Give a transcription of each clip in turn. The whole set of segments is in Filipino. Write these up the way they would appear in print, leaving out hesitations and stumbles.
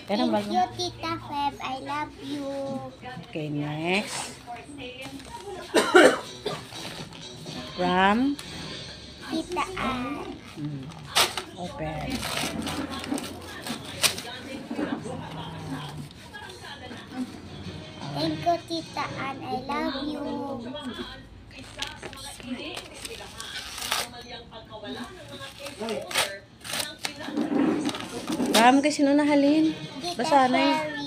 Yan ang Thank bago. you, Tita Feb. I love you. Okay, next. From? Tita Ann. Open. Thank you, Tita Ann. I love you. From kay sino nahalin? Tita Basa na yun. Sherry.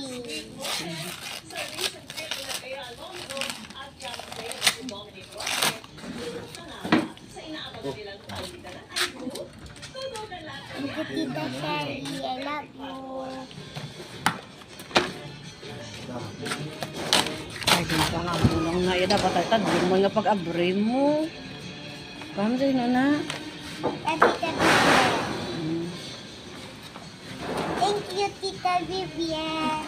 Thank you, Tita Sherry. I love you. Ay, di pa nga lang na. Iya dapat ay tadlong mo nga pag-abri mo. From sino na? And Tita Vivian. Thank you, Tita Vivian.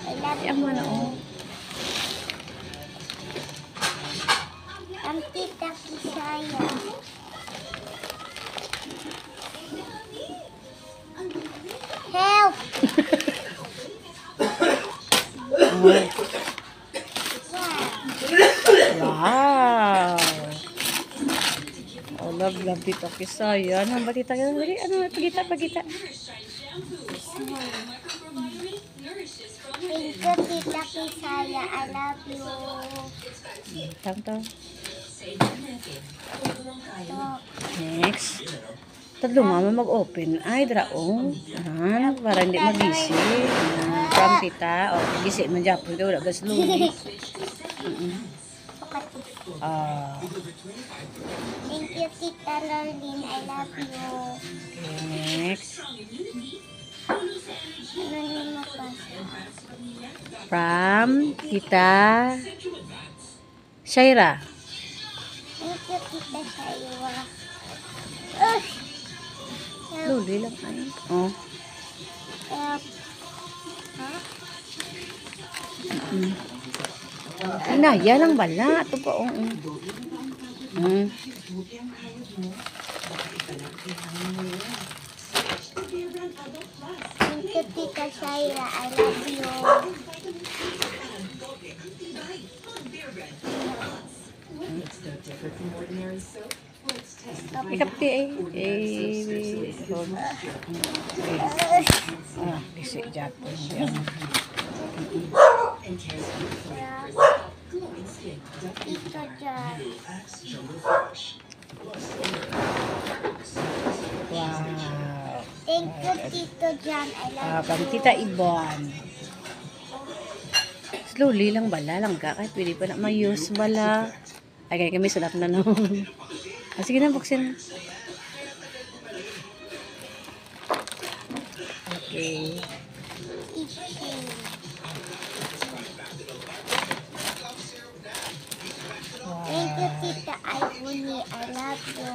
I love Ay, mo na oh. Ang Tita Kisaya. Help! Wow! Oh, love dito Kisaya. Ano ba tita? Ano, pagita. Thank you, Tita Kisaya. I love you. Tang. Ito. Next. Tadlo nga mag-open. Ay, draong. Para hindi mag-isi. From tita. O, gisi man Japon. Wala gas lumi. Thank you, Tita Lorlin. I love you. Okay, next. Ano din mo pa? From tita Shaira. Thank you, Tita Shaiwa. Help! Luli lang ay. Oh. Help! Ha? Inaya lang bala. Ito pa. Thank you, Tita Shaira. I love you. Ikapti ay. Gisi Japon. Tito John. Wow. Thank you, Tito John. I love From you. tita Ibon. Slowly lang bala lang ka. Kahit pwede pa na may-use bala. Ay, kaya kami sulat na noon. Sige na, buksin. Okay. Thank you, Tita Ivoni. I love you.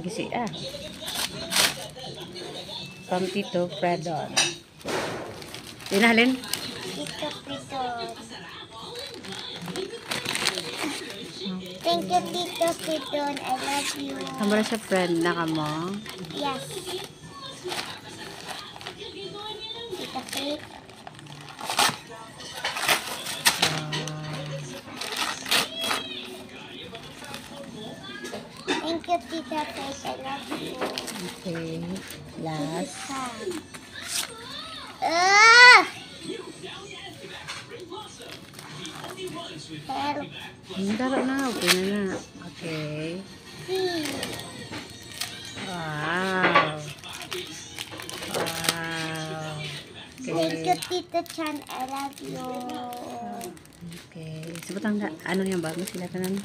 Gisi From Tito Fredon. Dinahalin? Tito Pidon. Thank you, Tito Pidon. I love you. Kamara siya friend na ka mo. Yes. Tita Faith. Thank you, Tita Faith. I love you. Okay. Last. Help. Daro na. Okay na. Okay. Wow. Thank you, Okay. Tito Chan. I love you. Okay. Sebutang ano yung bago sila tanan?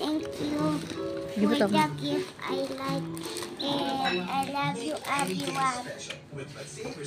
Thank you Di ba for tama? the gift. I like and I love you, everyone.